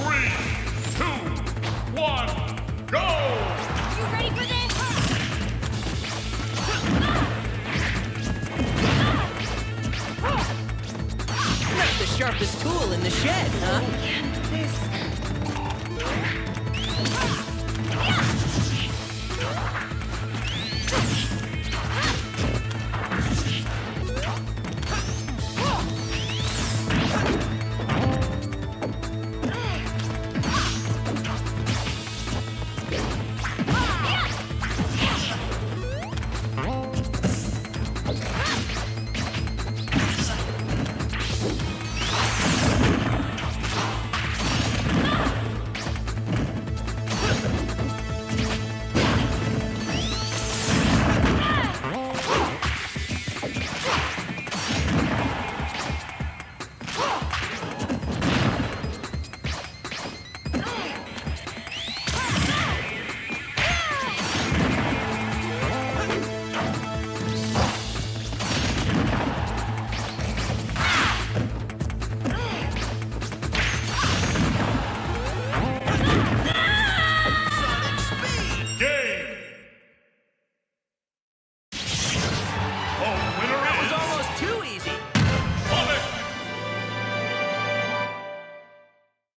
3, 2, 1, go! You ready for this? Not the sharpest tool in the shed, huh?